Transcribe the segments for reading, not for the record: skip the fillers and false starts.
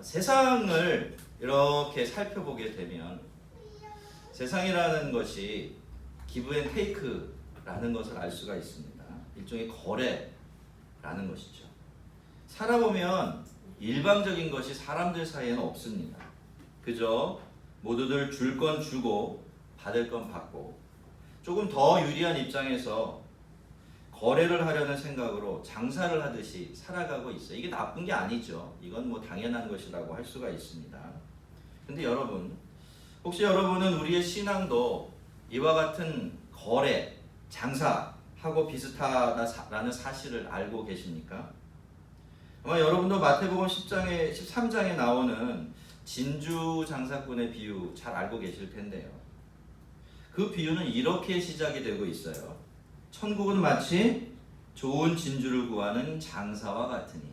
세상을 이렇게 살펴보게 되면 세상이라는 것이 기브 앤 테이크라는 것을 알 수가 있습니다. 일종의 거래라는 것이죠. 살아보면 일방적인 것이 사람들 사이에는 없습니다. 그저 모두들 줄 건 주고 받을 건 받고 조금 더 유리한 입장에서 거래를 하려는 생각으로 장사를 하듯이 살아가고 있어요. 이게 나쁜 게 아니죠. 이건 뭐 당연한 것이라고 할 수가 있습니다. 근데 여러분, 혹시 여러분은 우리의 신앙도 이와 같은 거래, 장사하고 비슷하다는 사실을 알고 계십니까? 아마 여러분도 마태복음 10장에, 13장에 나오는 진주 장사꾼의 비유 잘 알고 계실 텐데요. 그 비유는 이렇게 시작이 되고 있어요. 천국은 마치 좋은 진주를 구하는 장사와 같으니.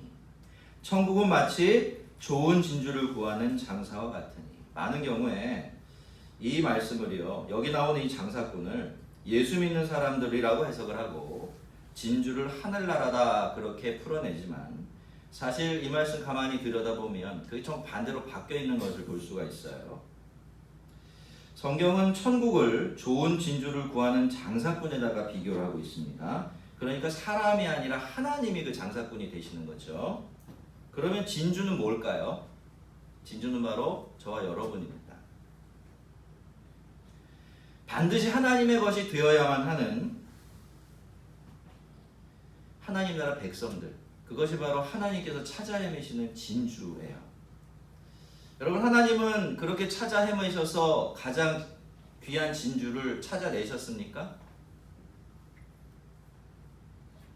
천국은 마치 좋은 진주를 구하는 장사와 같으니. 많은 경우에 이 말씀을요, 여기 나오는 이 장사꾼을 예수 믿는 사람들이라고 해석을 하고 진주를 하늘나라다 그렇게 풀어내지만 사실 이 말씀 가만히 들여다보면 그게 좀 반대로 바뀌어 있는 것을 볼 수가 있어요. 성경은 천국을 좋은 진주를 구하는 장사꾼에다가 비교를 하고 있습니다. 그러니까 사람이 아니라 하나님이 그 장사꾼이 되시는 거죠. 그러면 진주는 뭘까요? 진주는 바로 저와 여러분입니다. 반드시 하나님의 것이 되어야만 하는 하나님 나라 백성들, 그것이 바로 하나님께서 찾아 헤매시는 진주예요. 여러분, 하나님은 그렇게 찾아 헤매셔서 가장 귀한 진주를 찾아내셨습니까?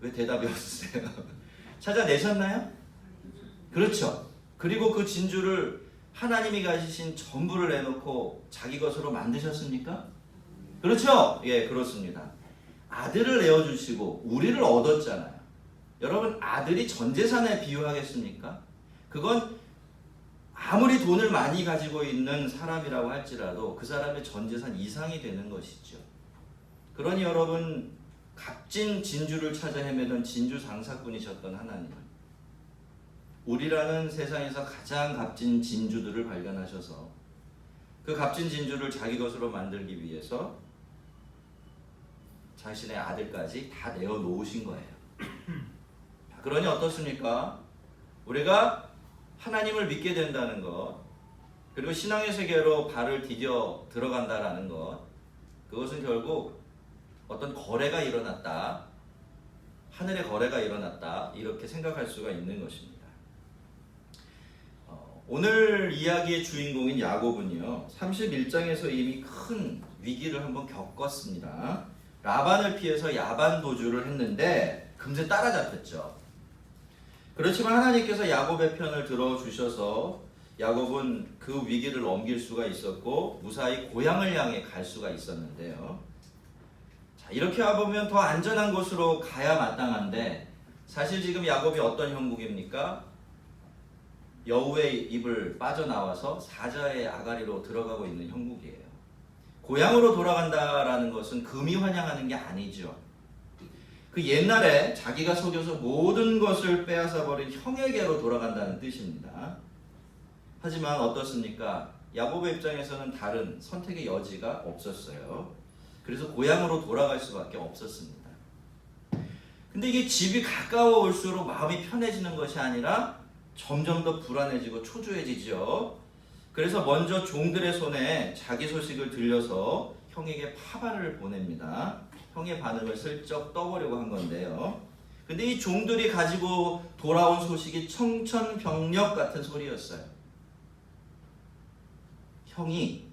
왜 대답이 없으세요? 찾아내셨나요? 그렇죠. 그리고 그 진주를 하나님이 가지신 전부를 내놓고 자기 것으로 만드셨습니까? 그렇죠? 예, 그렇습니다. 아들을 내어주시고 우리를 얻었잖아요. 여러분, 아들이 전 재산에 비유하겠습니까? 그건 아무리 돈을 많이 가지고 있는 사람이라고 할지라도 그 사람의 전 재산 이상이 되는 것이죠. 그러니 여러분, 값진 진주를 찾아 헤매던 진주 장사꾼이셨던 하나님은 우리라는 세상에서 가장 값진 진주들을 발견하셔서 그 값진 진주를 자기 것으로 만들기 위해서 자신의 아들까지 다 내어놓으신 거예요. 그러니 어떻습니까? 우리가 하나님을 믿게 된다는 것, 그리고 신앙의 세계로 발을 디뎌 들어간다라는 것, 그것은 결국 어떤 거래가 일어났다, 하늘의 거래가 일어났다, 이렇게 생각할 수가 있는 것입니다. 오늘 이야기의 주인공인 야곱은요, 31장에서 이미 큰 위기를 한번 겪었습니다. 라반을 피해서 야반 도주를 했는데 금세 따라잡혔죠. 그렇지만 하나님께서 야곱의 편을 들어주셔서 야곱은 그 위기를 넘길 수가 있었고 무사히 고향을 향해 갈 수가 있었는데요. 자, 이렇게 와보면 더 안전한 곳으로 가야 마땅한데 사실 지금 야곱이 어떤 형국입니까? 여우의 입을 빠져나와서 사자의 아가리로 들어가고 있는 형국이에요. 고향으로 돌아간다라는 것은 금이 환영하는 게 아니죠. 그 옛날에 자기가 속여서 모든 것을 빼앗아 버린 형에게로 돌아간다는 뜻입니다. 하지만 어떻습니까? 야곱의 입장에서는 다른 선택의 여지가 없었어요. 그래서 고향으로 돌아갈 수밖에 없었습니다. 근데 이게 집이 가까워올수록 마음이 편해지는 것이 아니라 점점 더 불안해지고 초조해지죠. 그래서 먼저 종들의 손에 자기 소식을 들려서 형에게 파발을 보냅니다. 형의 반응을 슬쩍 떠보려고 한 건데요. 근데 이 종들이 가지고 돌아온 소식이 청천벽력 같은 소리였어요. 형이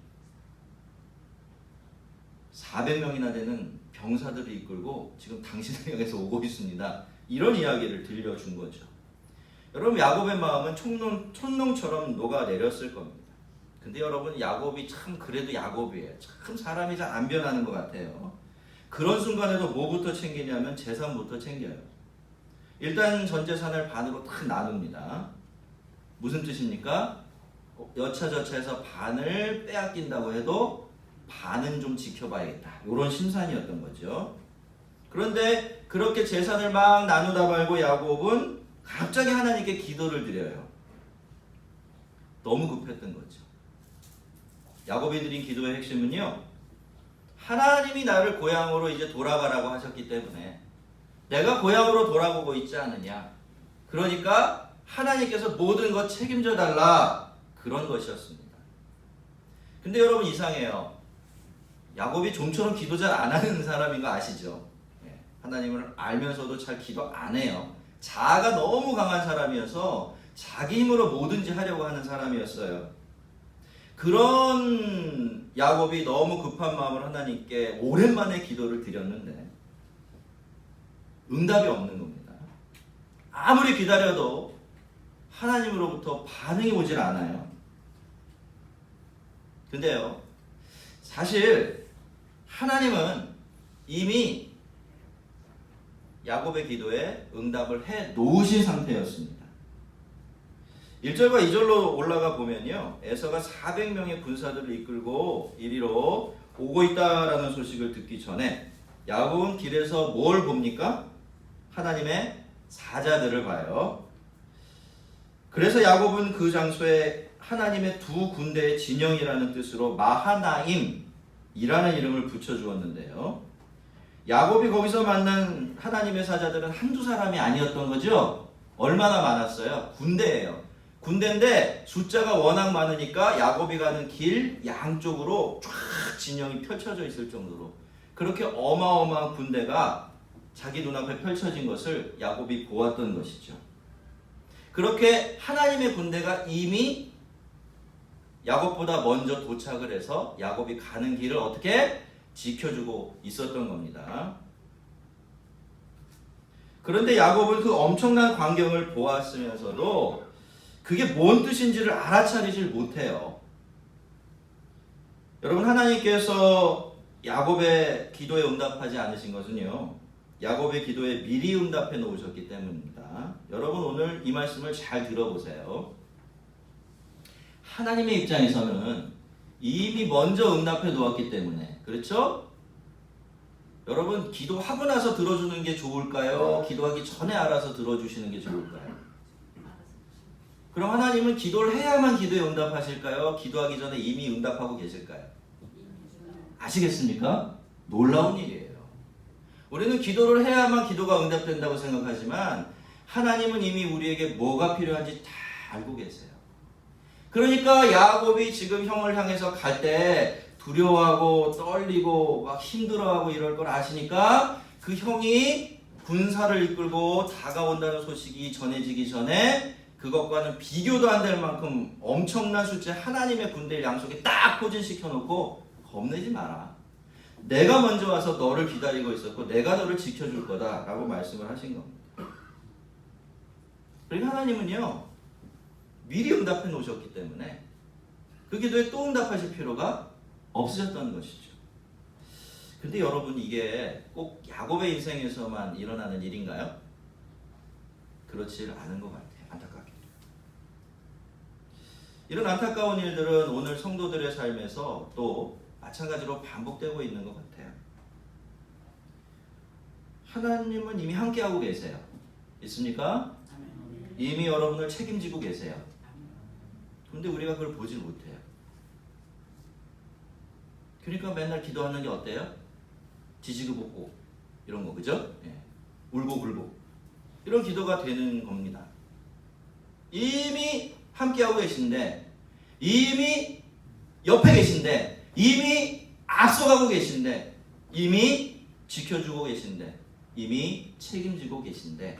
400명이나 되는 병사들을 이끌고 지금 당신을 향해서 오고 있습니다. 이런 이야기를 들려준 거죠. 여러분, 야곱의 마음은 촌농처럼 녹아내렸을 겁니다. 근데 여러분, 야곱이 참 그래도 야곱이에요. 참 사람이 잘 안 변하는 것 같아요. 그런 순간에도 뭐부터 챙기냐면 재산부터 챙겨요. 일단 전 재산을 반으로 딱 나눕니다. 무슨 뜻입니까? 여차저차해서 반을 빼앗긴다고 해도 반은 좀 지켜봐야겠다. 이런 심산이었던 거죠. 그런데 그렇게 재산을 막 나누다 말고 야곱은 갑자기 하나님께 기도를 드려요. 너무 급했던 거죠. 야곱이 드린 기도의 핵심은요, 하나님이 나를 고향으로 이제 돌아가라고 하셨기 때문에 내가 고향으로 돌아보고 있지 않느냐, 그러니까 하나님께서 모든 것 책임져 달라, 그런 것이었습니다. 근데 여러분 이상해요. 야곱이 좀처럼 기도 잘 안 하는 사람인 거 아시죠? 하나님을 알면서도 잘 기도 안 해요. 자아가 너무 강한 사람이어서 자기 힘으로 뭐든지 하려고 하는 사람이었어요. 그런 야곱이 너무 급한 마음으로 하나님께 오랜만에 기도를 드렸는데 응답이 없는 겁니다. 아무리 기다려도 하나님으로부터 반응이 오질 않아요. 근데요, 사실 하나님은 이미 야곱의 기도에 응답을 해 놓으신 상태였습니다. 1절과 2절로 올라가 보면요, 에서가 400명의 군사들을 이끌고 이리로 오고 있다라는 소식을 듣기 전에 야곱은 길에서 뭘 봅니까? 하나님의 사자들을 봐요. 그래서 야곱은 그 장소에 하나님의 두 군대의 진영이라는 뜻으로 마하나임이라는 이름을 붙여주었는데요, 야곱이 거기서 만난 하나님의 사자들은 한두 사람이 아니었던 거죠. 얼마나 많았어요? 군대예요. 군대인데 숫자가 워낙 많으니까 야곱이 가는 길 양쪽으로 쫙 진영이 펼쳐져 있을 정도로 그렇게 어마어마한 군대가 자기 눈앞에 펼쳐진 것을 야곱이 보았던 것이죠. 그렇게 하나님의 군대가 이미 야곱보다 먼저 도착을 해서 야곱이 가는 길을 어떻게 지켜주고 있었던 겁니다. 그런데 야곱은 그 엄청난 광경을 보았으면서도 그게 뭔 뜻인지를 알아차리질 못해요. 여러분, 하나님께서 야곱의 기도에 응답하지 않으신 것은요, 야곱의 기도에 미리 응답해 놓으셨기 때문입니다. 여러분, 오늘 이 말씀을 잘 들어보세요. 하나님의 입장에서는 이미 먼저 응답해 놓았기 때문에, 그렇죠? 여러분, 기도하고 나서 들어주는 게 좋을까요? 기도하기 전에 알아서 들어주시는 게 좋을까요? 그럼 하나님은 기도를 해야만 기도에 응답하실까요? 기도하기 전에 이미 응답하고 계실까요? 아시겠습니까? 놀라운 일이에요. 우리는 기도를 해야만 기도가 응답된다고 생각하지만 하나님은 이미 우리에게 뭐가 필요한지 다 알고 계세요. 그러니까 야곱이 지금 형을 향해서 갈 때 두려워하고 떨리고 막 힘들어하고 이럴 걸 아시니까 그 형이 군사를 이끌고 다가온다는 소식이 전해지기 전에 그것과는 비교도 안 될 만큼 엄청난 숫자 하나님의 군대를 양속에 딱 포진시켜 놓고 겁내지 마라. 내가 먼저 와서 너를 기다리고 있었고 내가 너를 지켜줄 거다 라고 말씀을 하신 겁니다. 그러니까 하나님은요, 미리 응답해 놓으셨기 때문에 그 기도에 또 응답하실 필요가 없으셨던 것이죠. 근데 여러분, 이게 꼭 야곱의 인생에서만 일어나는 일인가요? 그렇지 않은 것 같아요. 안타깝게. 이런 안타까운 일들은 오늘 성도들의 삶에서 또 마찬가지로 반복되고 있는 것 같아요. 하나님은 이미 함께하고 계세요. 있습니까? 이미 여러분을 책임지고 계세요. 그런데 우리가 그걸 보질 못해요. 그러니까 맨날 기도하는 게 어때요? 지지고볶고 이런 거, 그죠? 예. 울고 굴고 이런 기도가 되는 겁니다. 이미 함께하고 계신데, 이미 옆에 계신데, 이미 앞서가고 계신데, 이미 지켜주고 계신데, 이미 책임지고 계신데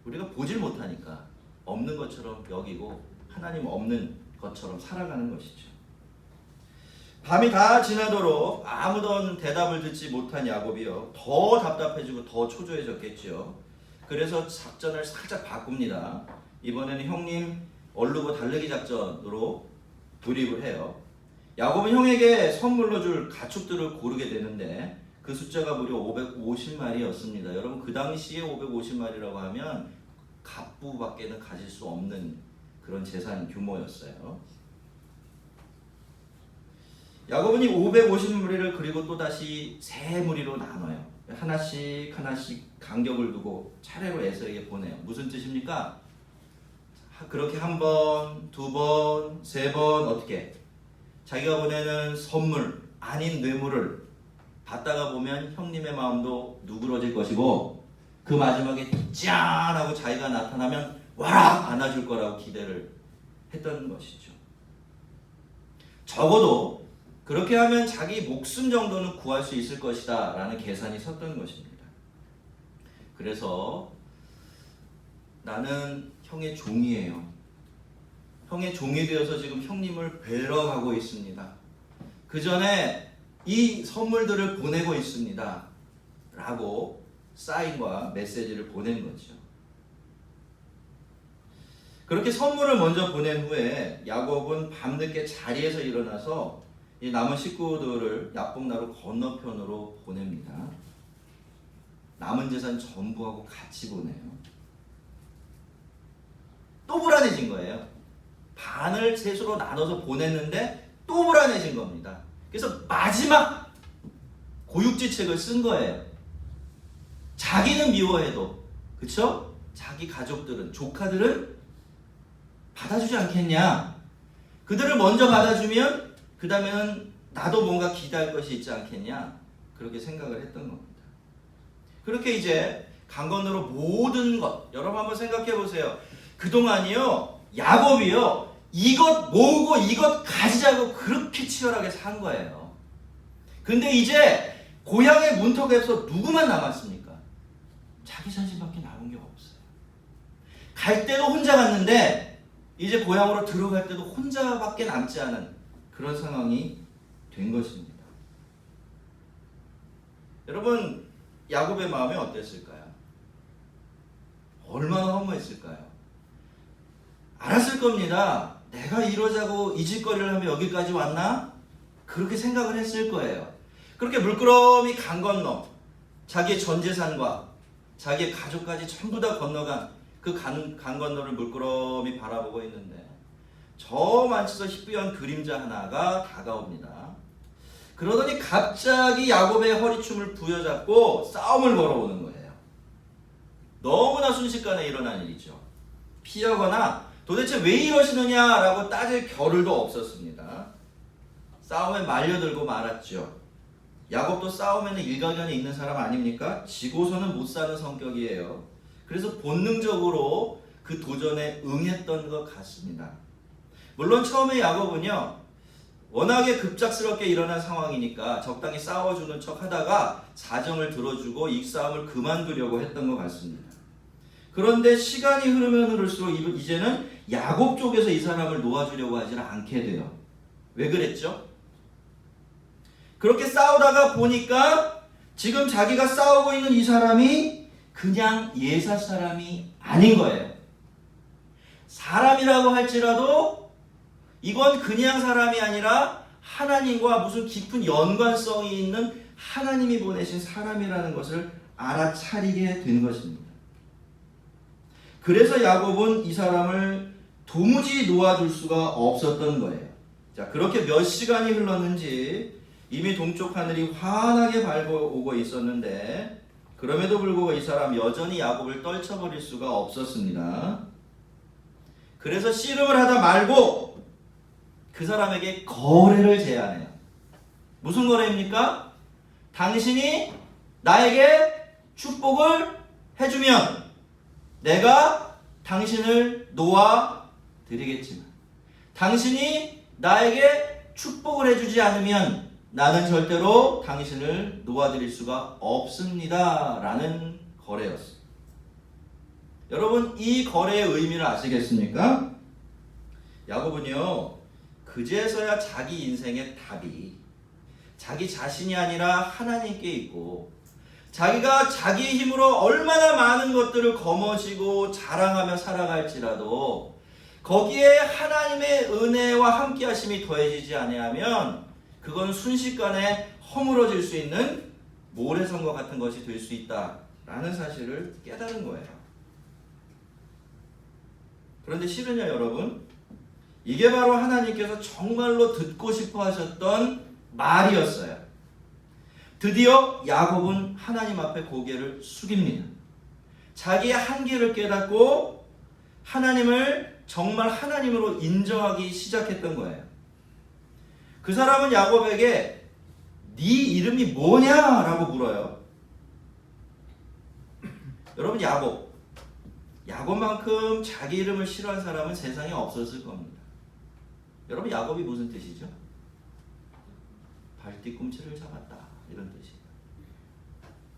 우리가 보질 못하니까 없는 것처럼 여기고 하나님 없는 것처럼 살아가는 것이죠. 밤이 다 지나도록 아무런 대답을 듣지 못한 야곱이요, 더 답답해지고 더 초조해졌겠죠. 그래서 작전을 살짝 바꿉니다. 이번에는 형님 얼르고 달리기 작전으로 돌입을 해요. 야곱은 형에게 선물로 줄 가축들을 고르게 되는데 그 숫자가 무려 550마리였습니다. 여러분, 그 당시에 550마리라고 하면 갑부밖에는 가질 수 없는 그런 재산 규모였어요. 야곱은 이 550무리를 그리고 또다시 세 무리로 나눠요. 하나씩 하나씩 간격을 두고 차례로 에서에게 보내요. 무슨 뜻입니까? 그렇게 한 번, 두 번, 세 번 어떻게 자기가 보내는 선물 아닌 뇌물을 받다가 보면 형님의 마음도 누그러질 것이고 그 마지막에 짠 하고 자기가 나타나면 와락 안아줄 거라고 기대를 했던 것이죠. 적어도 그렇게 하면 자기 목숨 정도는 구할 수 있을 것이다 라는 계산이 섰던 것입니다. 그래서 나는 형의 종이에요. 형의 종이 되어서 지금 형님을 뵈러 가고 있습니다. 그 전에 이 선물들을 보내고 있습니다 라고 사인과 메시지를 보낸 거죠. 그렇게 선물을 먼저 보낸 후에 야곱은 밤늦게 자리에서 일어나서 이 남은 식구들을 야복나루 건너편으로 보냅니다. 남은 재산 전부하고 같이 보내요. 또 불안해진 거예요. 반을 셋으로 나눠서 보냈는데 또 불안해진 겁니다. 그래서 마지막 고육지책을 쓴 거예요. 자기는 미워해도, 그쵸? 자기 가족들은, 조카들은 받아주지 않겠냐? 그들을 먼저 받아주면 그 다음에는 나도 뭔가 기대할 것이 있지 않겠냐? 그렇게 생각을 했던 겁니다. 그렇게 이제 강 건너로 모든 것, 여러분 한번 생각해 보세요. 그동안이요, 야곱이요, 이것 모으고 이것 가지자고 그렇게 치열하게 산 거예요. 근데 이제 고향의 문턱에서 누구만 남았습니까? 자기 자신밖에 남은 게 없어요. 갈 때도 혼자 갔는데 이제 고향으로 들어갈 때도 혼자밖에 남지 않은 그런 상황이 된 것입니다. 여러분, 야곱의 마음이 어땠을까요? 얼마나 허무했을까요? 알았을 겁니다. 내가 이러자고 이 짓거리를 하면 여기까지 왔나? 그렇게 생각을 했을 거예요. 그렇게 물끄러미 강 건너 자기의 전 재산과 자기의 가족까지 전부 다 건너간 그 강 건너를 물끄러미 바라보고 있는데 저 만치서 희뿌연 그림자 하나가 다가옵니다. 그러더니 갑자기 야곱의 허리춤을 부여잡고 싸움을 걸어오는 거예요. 너무나 순식간에 일어난 일이죠. 피하거나 도대체 왜 이러시느냐라고 따질 겨를도 없었습니다. 싸움에 말려들고 말았죠. 야곱도 싸움에는 일가견이 있는 사람 아닙니까? 지고서는 못 사는 성격이에요. 그래서 본능적으로 그 도전에 응했던 것 같습니다. 물론 처음에 야곱은요, 워낙에 급작스럽게 일어난 상황이니까 적당히 싸워주는 척 하다가 사정을 들어주고 이 싸움을 그만두려고 했던 것 같습니다. 그런데 시간이 흐르면 흐를수록 이제는 야곱 쪽에서 이 사람을 놓아주려고 하지는 않게 돼요. 왜 그랬죠? 그렇게 싸우다가 보니까 지금 자기가 싸우고 있는 이 사람이 그냥 예사 사람이 아닌 거예요. 사람이라고 할지라도 이건 그냥 사람이 아니라 하나님과 무슨 깊은 연관성이 있는 하나님이 보내신 사람이라는 것을 알아차리게 된 것입니다. 그래서 야곱은 이 사람을 도무지 놓아줄 수가 없었던 거예요. 자, 그렇게 몇 시간이 흘렀는지 이미 동쪽 하늘이 환하게 밝아오고 있었는데 그럼에도 불구하고 이 사람 여전히 야곱을 떨쳐버릴 수가 없었습니다. 그래서 씨름을 하다 말고 그 사람에게 거래를 제안해요. 무슨 거래입니까? 당신이 나에게 축복을 해주면 내가 당신을 놓아드리겠지만 당신이 나에게 축복을 해주지 않으면 나는 절대로 당신을 놓아드릴 수가 없습니다 라는 거래였습니다. 여러분, 이 거래의 의미를 아시겠습니까? 야곱은요, 그제서야 자기 인생의 답이 자기 자신이 아니라 하나님께 있고 자기가 자기의 힘으로 얼마나 많은 것들을 거머쥐고 자랑하며 살아갈지라도 거기에 하나님의 은혜와 함께하심이 더해지지 아니하면 그건 순식간에 허물어질 수 있는 모래성과 같은 것이 될 수 있다라는 사실을 깨달은 거예요. 그런데 실은요, 여러분, 이게 바로 하나님께서 정말로 듣고 싶어 하셨던 말이었어요. 드디어 야곱은 하나님 앞에 고개를 숙입니다. 자기의 한계를 깨닫고 하나님을 정말 하나님으로 인정하기 시작했던 거예요. 그 사람은 야곱에게 네 이름이 뭐냐라고 물어요. 여러분, 야곱만큼 자기 이름을 싫어한 사람은 세상에 없었을 겁니다. 여러분, 야곱이 무슨 뜻이죠? 발뒤꿈치를 잡았다, 이런 뜻이에요.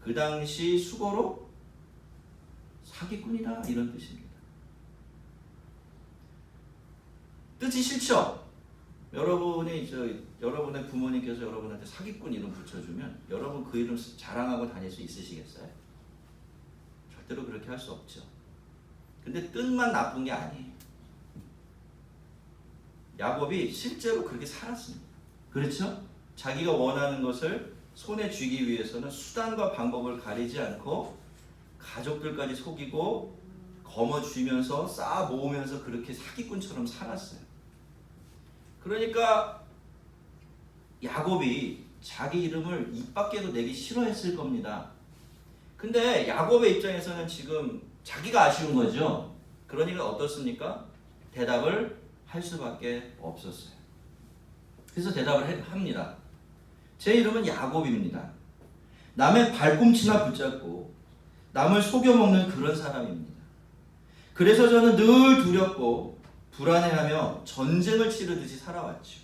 그 당시 수고로 사기꾼이다, 이런 뜻입니다. 뜻이 싫죠? 여러분의 부모님께서 여러분한테 사기꾼 이름 붙여주면 여러분 그 이름 자랑하고 다닐 수 있으시겠어요? 절대로 그렇게 할 수 없죠. 근데 뜻만 나쁜 게 아니에요. 야곱이 실제로 그렇게 살았습니다. 그렇죠? 자기가 원하는 것을 손에 쥐기 위해서는 수단과 방법을 가리지 않고 가족들까지 속이고 거머쥐면서 쌓아 모으면서 그렇게 사기꾼처럼 살았어요. 그러니까 야곱이 자기 이름을 입 밖에도 내기 싫어했을 겁니다. 근데 야곱의 입장에서는 지금 자기가 아쉬운 거죠. 그러니까 어떻습니까? 대답을 할 수밖에 없었어요. 그래서 대답을 합니다. 제 이름은 야곱입니다. 남의 발꿈치나 붙잡고 남을 속여먹는 그런 사람입니다. 그래서 저는 늘 두렵고 불안해하며 전쟁을 치르듯이 살아왔죠.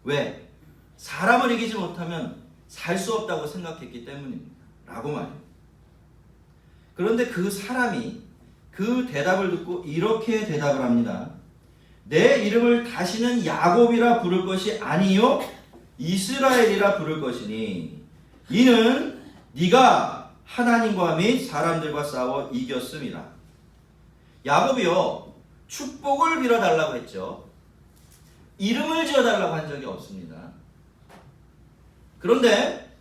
왜? 사람을 이기지 못하면 살 수 없다고 생각했기 때문입니다. 라고 말해요. 그런데 그 사람이 그 대답을 듣고 이렇게 대답을 합니다. 내 이름을 다시는 야곱이라 부를 것이 아니요 이스라엘이라 부를 것이니 이는 네가 하나님과 및 사람들과 싸워 이겼음이라. 야곱이요, 축복을 빌어달라고 했죠. 이름을 지어달라고 한 적이 없습니다. 그런데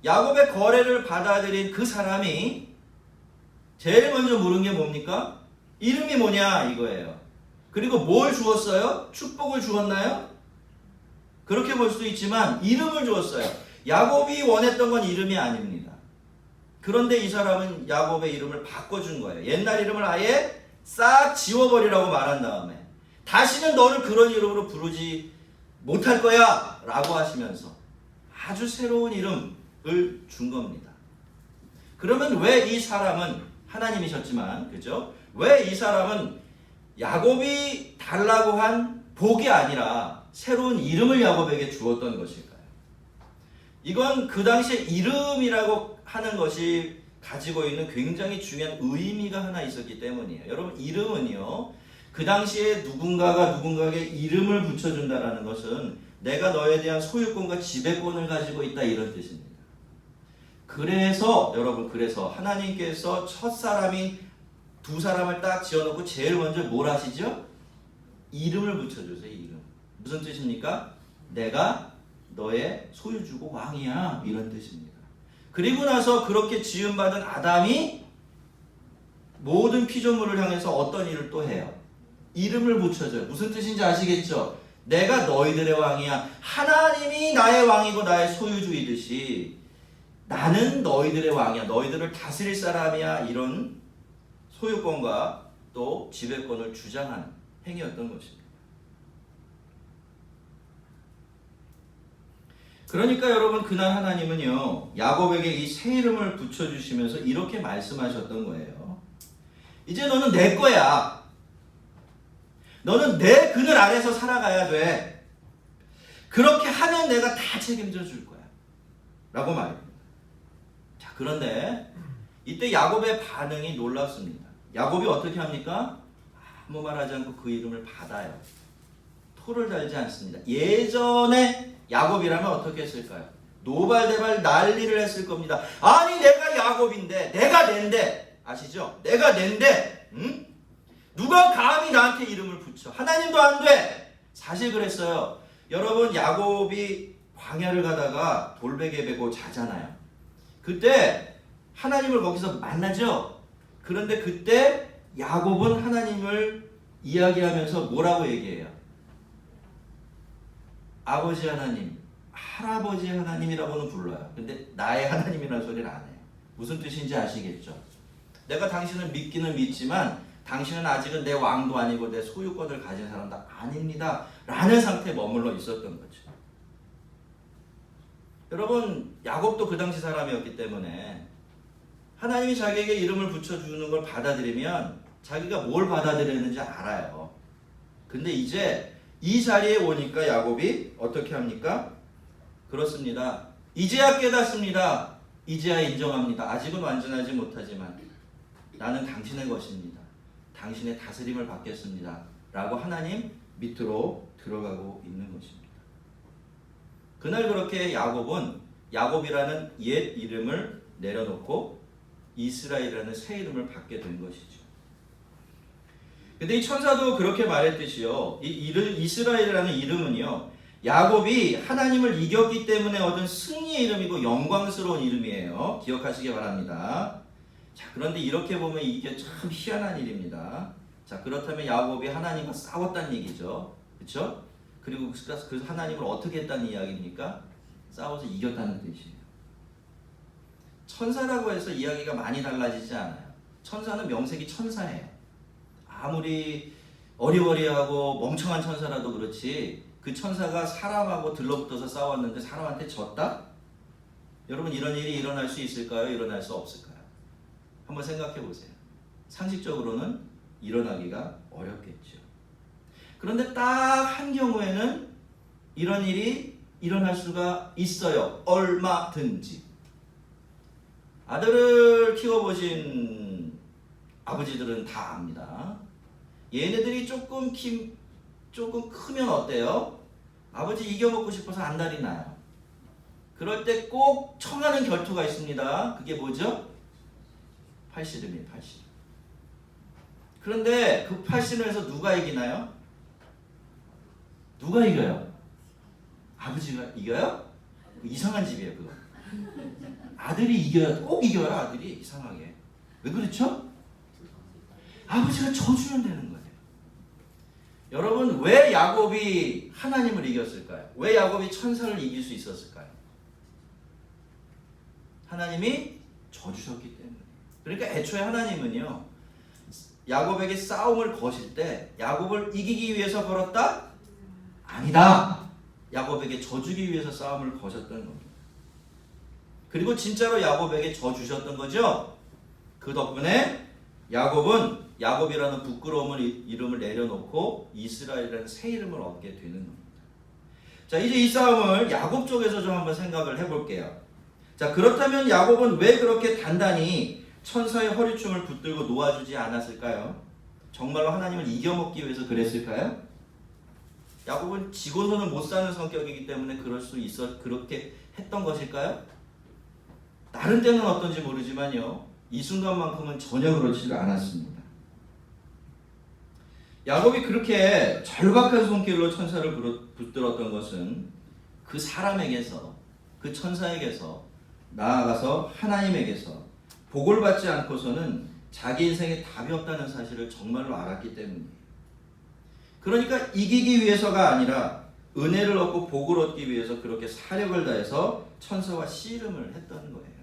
야곱의 거래를 받아들인 그 사람이 제일 먼저 물은 게 뭡니까? 이름이 뭐냐, 이거예요. 그리고 뭘 주었어요? 축복을 주었나요? 그렇게 볼 수도 있지만 이름을 주었어요. 야곱이 원했던 건 이름이 아닙니다. 그런데 이 사람은 야곱의 이름을 바꿔준 거예요. 옛날 이름을 아예 싹 지워버리라고 말한 다음에 다시는 너를 그런 이름으로 부르지 못할 거야 라고 하시면서 아주 새로운 이름을 준 겁니다. 그러면 왜 이 사람은 하나님이셨지만, 그죠? 왜 이 사람은 야곱이 달라고 한 복이 아니라 새로운 이름을 야곱에게 주었던 것일까요? 이건 그 당시에 이름이라고 하는 것이 가지고 있는 굉장히 중요한 의미가 하나 있었기 때문이에요. 여러분, 이름은요, 그 당시에 누군가가 누군가에게 이름을 붙여준다는 것은 내가 너에 대한 소유권과 지배권을 가지고 있다, 이런 뜻입니다. 그래서 여러분, 그래서 하나님께서 첫 사람이 두 사람을 딱 지어놓고 제일 먼저 뭘 하시죠? 이름을 붙여주세요. 이름. 무슨 뜻입니까? 내가 너의 소유주고 왕이야, 이런 뜻입니다. 그리고 나서 그렇게 지음받은 아담이 모든 피조물을 향해서 어떤 일을 또 해요? 이름을 붙여줘요. 무슨 뜻인지 아시겠죠? 내가 너희들의 왕이야. 하나님이 나의 왕이고 나의 소유주이듯이 나는 너희들의 왕이야. 너희들을 다스릴 사람이야. 이런 소유권과 또 지배권을 주장하는 행위였던 것입니다. 그러니까 여러분, 그날 하나님은요, 야곱에게 이 새 이름을 붙여주시면서 이렇게 말씀하셨던 거예요. 이제 너는 내 거야. 너는 내 그늘 아래서 살아가야 돼. 그렇게 하면 내가 다 책임져 줄 거야. 라고 말입니다. 자, 그런데 이때 야곱의 반응이 놀랍습니다. 야곱이 어떻게 합니까? 아무 말하지 않고 그 이름을 받아요. 토를 달지 않습니다. 예전에 야곱이라면 어떻게 했을까요? 노발대발 난리를 했을 겁니다. 아니, 내가 야곱인데, 내가 낸데, 아시죠? 내가 낸데, 응? 누가 감히 나한테 이름을 붙여? 하나님도 안 돼. 사실 그랬어요. 여러분, 야곱이 광야를 가다가 돌베개 베고 자잖아요. 그때 하나님을 거기서 만나죠. 그런데 그때 야곱은 하나님을 이야기하면서 뭐라고 얘기해요? 아버지 하나님, 할아버지 하나님이라고는 불러요. 근데 나의 하나님이라는 소리를 안 해요. 무슨 뜻인지 아시겠죠? 내가 당신을 믿기는 믿지만 당신은 아직은 내 왕도 아니고 내 소유권을 가진 사람도 아닙니다. 라는 상태에 머물러 있었던 거죠. 여러분, 야곱도 그 당시 사람이었기 때문에 하나님이 자기에게 이름을 붙여주는 걸 받아들이면 자기가 뭘 받아들였는지 알아요. 근데 이제 이 자리에 오니까 야곱이 어떻게 합니까? 그렇습니다. 이제야 깨닫습니다. 이제야 인정합니다. 아직은 완전하지 못하지만 나는 당신의 것입니다. 당신의 다스림을 받겠습니다. 라고 하나님 밑으로 들어가고 있는 것입니다. 그날 그렇게 야곱은 야곱이라는 옛 이름을 내려놓고 이스라엘이라는 새 이름을 받게 된 것이죠. 근데 이 천사도 그렇게 말했듯이요. 이스라엘이라는 이름은요. 야곱이 하나님을 이겼기 때문에 얻은 승리의 이름이고 영광스러운 이름이에요. 기억하시기 바랍니다. 자, 그런데 이렇게 보면 이게 참 희한한 일입니다. 자, 그렇다면 야곱이 하나님과 싸웠다는 얘기죠. 그렇죠? 그리고 그 하나님을 어떻게 했다는 이야기입니까? 싸워서 이겼다는 뜻이에요. 천사라고 해서 이야기가 많이 달라지지 않아요. 천사는 명색이 천사예요. 아무리 어리버리하고 멍청한 천사라도 그렇지 그 천사가 사람하고 들러붙어서 싸웠는데 사람한테 졌다? 여러분, 이런 일이 일어날 수 있을까요? 일어날 수 없을까요? 한번 생각해 보세요. 상식적으로는 일어나기가 어렵겠죠. 그런데 딱 한 경우에는 이런 일이 일어날 수가 있어요. 얼마든지. 아들을 키워보신 아버지들은 다 압니다. 얘네들이 조금 크면 어때요? 아버지 이겨먹고 싶어서 안달이 나요. 그럴 때 꼭 청하는 결투가 있습니다. 그게 뭐죠? 팔씨름이에요. 팔씨름. 그런데 그 팔씨름에서 누가 이기나요? 누가 이겨요? 아버지가 이겨요? 이상한 집이에요. 그거. 아들이 이겨요. 꼭 이겨요. 아들이 이상하게. 왜 그렇죠? 아버지가 져주면 되는 거예요. 여러분, 왜 야곱이 하나님을 이겼을까요? 왜 야곱이 천사를 이길 수 있었을까요? 하나님이 져주셨기 때문에. 그러니까 애초에 하나님은요, 야곱에게 싸움을 거실 때 야곱을 이기기 위해서 걸었다? 아니다. 야곱에게 져주기 위해서 싸움을 거셨던 겁니다. 그리고 진짜로 야곱에게 져주셨던 거죠. 그 덕분에 야곱은 야곱이라는 부끄러운 이름을 내려놓고 이스라엘이라는 새 이름을 얻게 되는 겁니다. 자, 이제 이 싸움을 야곱 쪽에서 좀 한번 생각을 해볼게요. 자, 그렇다면 야곱은 왜 그렇게 단단히 천사의 허리춤을 붙들고 놓아주지 않았을까요? 정말로 하나님을 이겨먹기 위해서 그랬을까요? 야곱은 지고서는 못 사는 성격이기 때문에 그렇게 했던 것일까요? 다른 때는 어떤지 모르지만요, 이 순간만큼은 전혀 그렇지가 않았습니다. 야곱이 그렇게 절박한 손길로 천사를 붙들었던 것은 그 사람에게서, 그 천사에게서, 나아가서 하나님에게서 복을 받지 않고서는 자기 인생에 답이 없다는 사실을 정말로 알았기 때문이에요. 그러니까 이기기 위해서가 아니라 은혜를 얻고 복을 얻기 위해서 그렇게 사력을 다해서 천사와 씨름을 했던 거예요.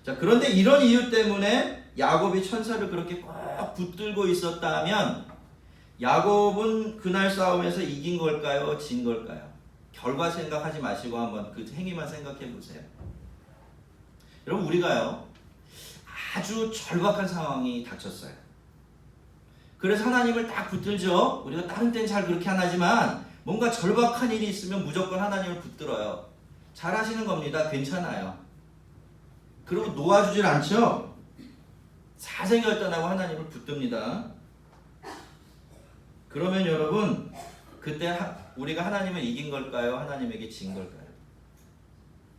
자, 그런데 이런 이유 때문에 야곱이 천사를 그렇게 꼭 붙들고 있었다면 야곱은 그날 싸움에서 이긴 걸까요? 진 걸까요? 결과 생각하지 마시고 한번 그 행위만 생각해 보세요. 여러분, 우리가요, 아주 절박한 상황이 닥쳤어요. 그래서 하나님을 딱 붙들죠. 우리가 다른 때는 잘 그렇게 안 하지만 뭔가 절박한 일이 있으면 무조건 하나님을 붙들어요. 잘 하시는 겁니다. 괜찮아요. 그리고 놓아주질 않죠. 사생결단하고 하나님을 붙듭니다. 그러면 여러분, 그때 우리가 하나님을 이긴 걸까요? 하나님에게 진 걸까요?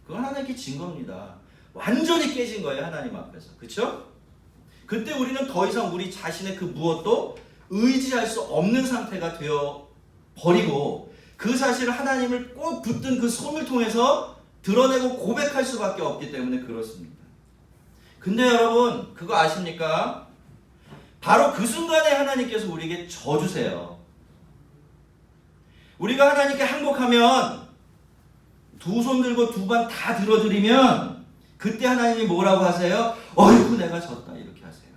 그건 하나님께 진 겁니다. 완전히 깨진 거예요. 하나님 앞에서. 그렇죠? 그때 우리는 더 이상 우리 자신의 그 무엇도 의지할 수 없는 상태가 되어 버리고 그 사실을 하나님을 꼭 붙든 그 손을 통해서 드러내고 고백할 수밖에 없기 때문에 그렇습니다. 근데 여러분, 그거 아십니까? 바로 그 순간에 하나님께서 우리에게 져주세요. 우리가 하나님께 항복하면 두 손 들고 두 반 다 들어드리면 그때 하나님이 뭐라고 하세요? 어이구, 내가 졌다, 이렇게 하세요.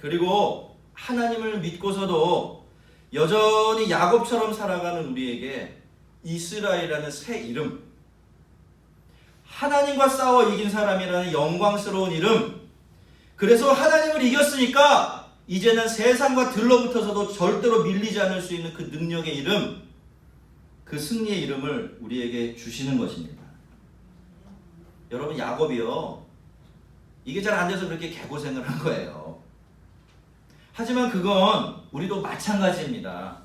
그리고 하나님을 믿고서도 여전히 야곱처럼 살아가는 우리에게 이스라엘이라는 새 이름, 하나님과 싸워 이긴 사람이라는 영광스러운 이름, 그래서 하나님을 이겼으니까 이제는 세상과 들러붙어서도 절대로 밀리지 않을 수 있는 그 능력의 이름, 그 승리의 이름을 우리에게 주시는 것입니다. 여러분, 야곱이요, 이게 잘 안 돼서 그렇게 개고생을 한 거예요. 하지만 그건 우리도 마찬가지입니다.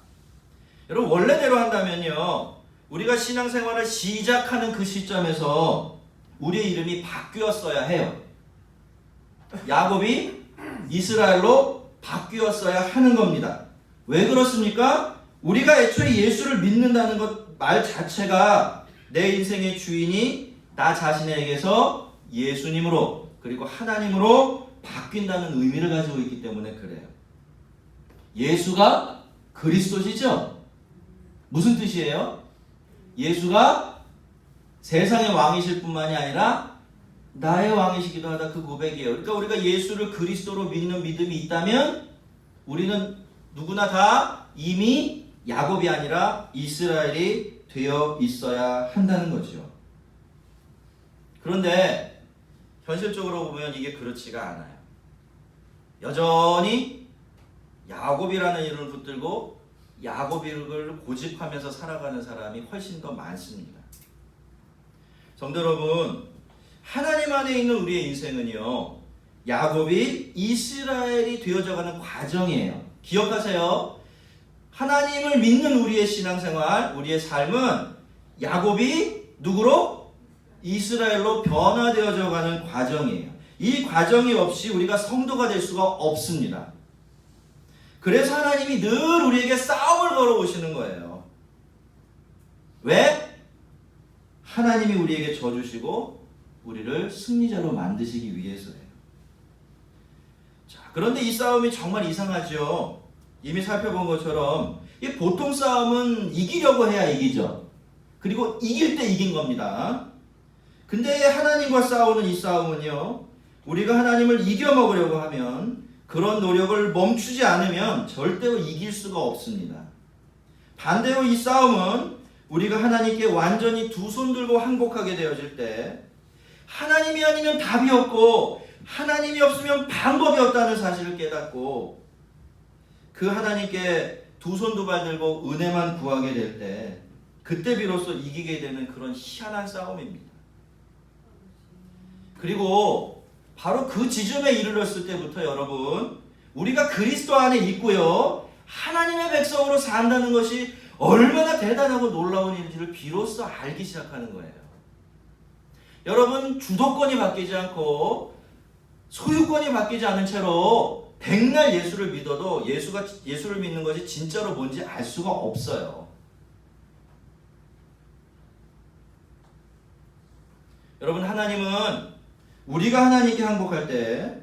여러분, 원래대로 한다면요, 우리가 신앙생활을 시작하는 그 시점에서 우리의 이름이 바뀌었어야 해요. 야곱이 이스라엘로 바뀌었어야 하는 겁니다. 왜 그렇습니까? 우리가 애초에 예수를 믿는다는 것 말 자체가 내 인생의 주인이 나 자신에게서 예수님으로 그리고 하나님으로 바뀐다는 의미를 가지고 있기 때문에 그래요. 예수가 그리스도시죠? 무슨 뜻이에요? 예수가 세상의 왕이실 뿐만이 아니라 나의 왕이시기도 하다, 그 고백이에요. 그러니까 우리가 예수를 그리스도로 믿는 믿음이 있다면 우리는 누구나 다 이미 야곱이 아니라 이스라엘이 되어 있어야 한다는 거죠. 그런데 현실적으로 보면 이게 그렇지가 않아요. 여전히 야곱이라는 이름을 붙들고 야곱을 고집하면서 살아가는 사람이 훨씬 더 많습니다. 성도 여러분, 하나님 안에 있는 우리의 인생은요, 야곱이 이스라엘이 되어져가는 과정이에요. 기억하세요. 하나님을 믿는 우리의 신앙생활, 우리의 삶은 야곱이 누구로? 이스라엘로 변화되어져가는 과정이에요. 이 과정이 없이 우리가 성도가 될 수가 없습니다. 그래서 하나님이 늘 우리에게 싸움을 걸어오시는 거예요. 왜? 하나님이 우리에게 져주시고 우리를 승리자로 만드시기 위해서예요. 자, 그런데 이 싸움이 정말 이상하죠. 이미 살펴본 것처럼 이 보통 싸움은 이기려고 해야 이기죠. 그리고 이길 때 이긴 겁니다. 근데 하나님과 싸우는 이 싸움은요, 우리가 하나님을 이겨먹으려고 하면, 그런 노력을 멈추지 않으면 절대로 이길 수가 없습니다. 반대로 이 싸움은 우리가 하나님께 완전히 두 손 들고 항복하게 되어질 때, 하나님이 아니면 답이 없고 하나님이 없으면 방법이 없다는 사실을 깨닫고 그 하나님께 두 손 두 발 들고 은혜만 구하게 될 때, 그때 비로소 이기게 되는 그런 희한한 싸움입니다. 그리고 바로 그 지점에 이르렀을 때부터 여러분, 우리가 그리스도 안에 있고요, 하나님의 백성으로 산다는 것이 얼마나 대단하고 놀라운 일인지를 비로소 알기 시작하는 거예요. 여러분, 주도권이 바뀌지 않고 소유권이 바뀌지 않은 채로 백날 예수를 믿어도 예수를 믿는 것이 진짜로 뭔지 알 수가 없어요. 여러분, 하나님은 우리가 하나님께 항복할 때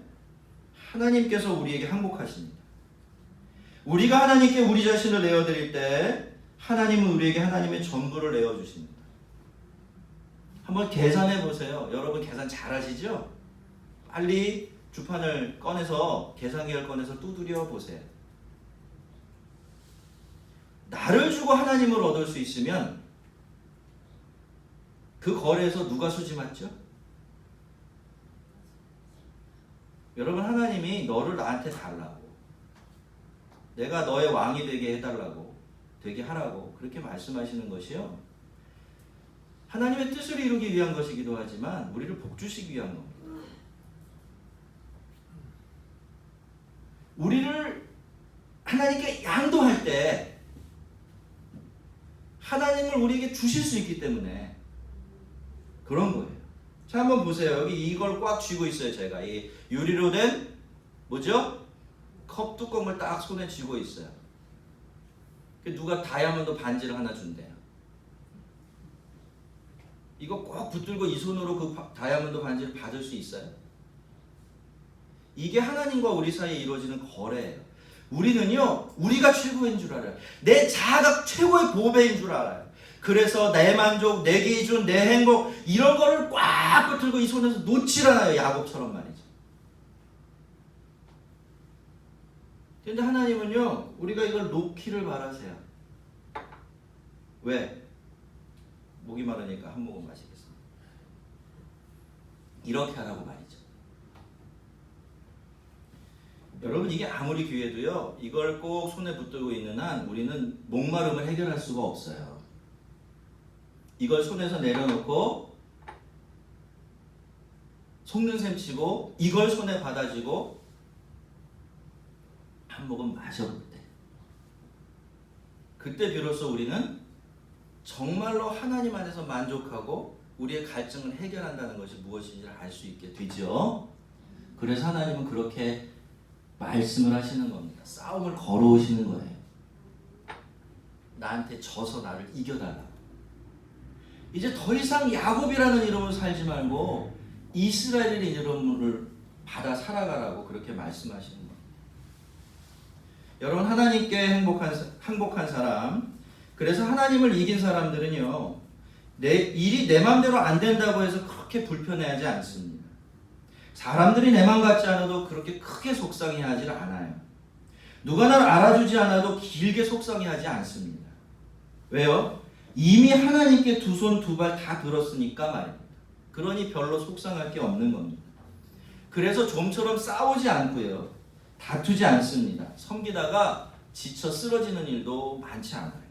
하나님께서 우리에게 항복하십니다. 우리가 하나님께 우리 자신을 내어드릴 때 하나님은 우리에게 하나님의 전부를 내어주십니다. 한번 계산해 보세요. 여러분 계산 잘 하시죠? 빨리 주판을 꺼내서 계산기를 꺼내서 두드려 보세요. 나를 주고 하나님을 얻을 수 있으면 그 거래에서 누가 수지 맞죠? 여러분, 하나님이 너를 나한테 달라고, 내가 너의 왕이 되게 해달라고, 되게 하라고 그렇게 말씀하시는 것이요, 하나님의 뜻을 이루기 위한 것이기도 하지만 우리를 복주시기 위한 겁니다. 우리를 하나님께 양도할 때 하나님을 우리에게 주실 수 있기 때문에 그런 거예요. 자, 한번 보세요. 여기 이걸 꽉 쥐고 있어요. 제가 이 유리로 된 뭐죠? 컵 뚜껑을 딱 손에 쥐고 있어요. 누가 다이아몬드 반지를 하나 준대요. 이거 꼭 붙들고 이 손으로 그 다이아몬드 반지를 받을 수 있어요? 이게 하나님과 우리 사이에 이루어지는 거래예요. 우리는요, 우리가 최고인 줄 알아요. 내 자아가 최고의 보배인 줄 알아요. 그래서 내 만족, 내 기준, 내 행복, 이런 거를 꽉 붙들고 이 손에서 놓질 않아요. 야곱처럼 말이죠. 근데 하나님은요, 우리가 이걸 놓기를 바라세요. 왜? 목이 마르니까 한 모금 마시겠습니다. 이렇게 하라고 말이죠. 여러분, 이게 아무리 귀해도요, 이걸 꼭 손에 붙들고 있는 한 우리는 목마름을 해결할 수가 없어요. 이걸 손에서 내려놓고 속는 셈 치고 이걸 손에 받아쥐고 한 모금 마셔볼 때, 그때 비로소 우리는 정말로 하나님 안에서 만족하고 우리의 갈증을 해결한다는 것이 무엇인지 알 수 있게 되죠. 그래서 하나님은 그렇게 말씀을 하시는 겁니다. 싸움을 걸어오시는 거예요. 나한테 져서 나를 이겨달라. 이제 더 이상 야곱이라는 이름으로 살지 말고 이스라엘의 이름을 받아 살아가라고 그렇게 말씀하시는 겁니다. 여러분, 하나님께 행복한 사람, 그래서 하나님을 이긴 사람들은요, 일이 내 마음대로 안 된다고 해서 그렇게 불편해하지 않습니다. 사람들이 내 마음 같지 않아도 그렇게 크게 속상해하지 않아요. 누가 나를 알아주지 않아도 길게 속상해하지 않습니다. 왜요? 이미 하나님께 두 손 두 발 다 들었으니까 말입니다. 그러니 별로 속상할 게 없는 겁니다. 그래서 좀처럼 싸우지 않고요, 다투지 않습니다. 섬기다가 지쳐 쓰러지는 일도 많지 않아요.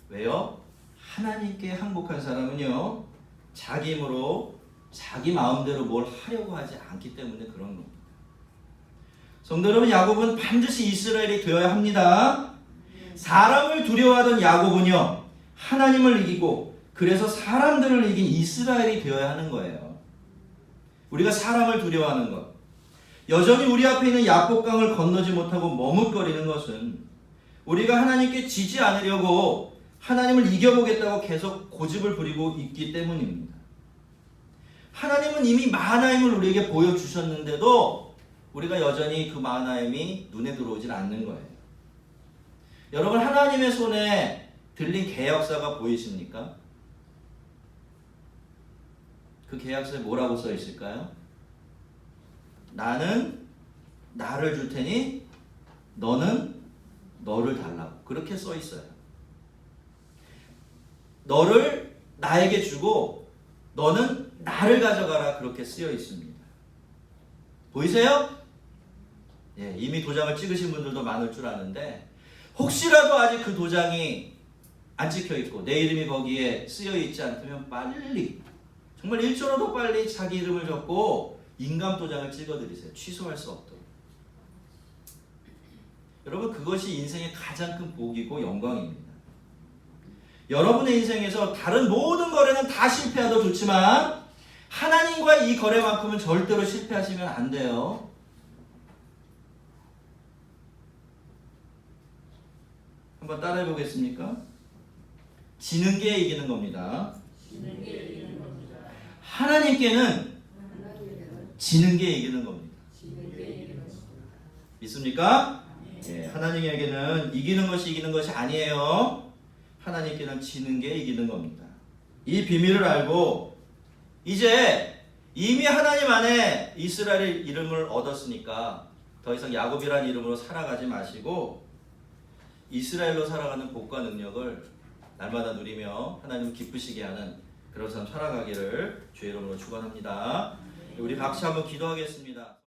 왜요? 하나님께 항복한 사람은요, 자기 힘으로 자기 마음대로 뭘 하려고 하지 않기 때문에 그런 겁니다. 성도 여러분, 야곱은 반드시 이스라엘이 되어야 합니다. 사람을 두려워하던 야곱은요, 하나님을 이기고 그래서 사람들을 이긴 이스라엘이 되어야 하는 거예요. 우리가 사람을 두려워하는 것, 여전히 우리 앞에 있는 야복강을 건너지 못하고 머뭇거리는 것은 우리가 하나님께 지지 않으려고 하나님을 이겨보겠다고 계속 고집을 부리고 있기 때문입니다. 하나님은 이미 마하나임을 우리에게 보여주셨는데도 우리가 여전히 그 마하나임이 눈에 들어오질 않는 거예요. 여러분, 하나님의 손에 들린 계약서가 보이십니까? 그 계약서에 뭐라고 써 있을까요? 나는 나를 줄 테니 너는 너를 달라고 그렇게 써 있어요. 너를 나에게 주고 너는 나를 가져가라 그렇게 쓰여 있습니다. 보이세요? 예, 이미 도장을 찍으신 분들도 많을 줄 아는데 혹시라도 아직 그 도장이 안 찍혀 있고 내 이름이 거기에 쓰여 있지 않다면 빨리, 정말 1초라도 빨리 자기 이름을 적고 인감 도장을 찍어드리세요. 취소할 수 없도록. 여러분, 그것이 인생의 가장 큰 복이고 영광입니다. 여러분의 인생에서 다른 모든 거래는 다 실패해도 좋지만 하나님과의 이 거래만큼은 절대로 실패하시면 안 돼요. 한번 따라해 보겠습니까? 지는 게 이기는 겁니다. 하나님께는 지는 게 이기는 겁니다. 믿습니까? 예, 하나님에게는 이기는 것이 아니에요. 하나님께는 지는 게 이기는 겁니다. 이 비밀을 알고 이제 이미 하나님 안에 이스라엘의 이름을 얻었으니까 더 이상 야곱이라는 이름으로 살아가지 마시고 이스라엘로 살아가는 복과 능력을 날마다 누리며 하나님을 기쁘시게 하는 그런 삶 살아가기를 주의 이름으로 축원합니다. 우리 같이 한번 기도하겠습니다.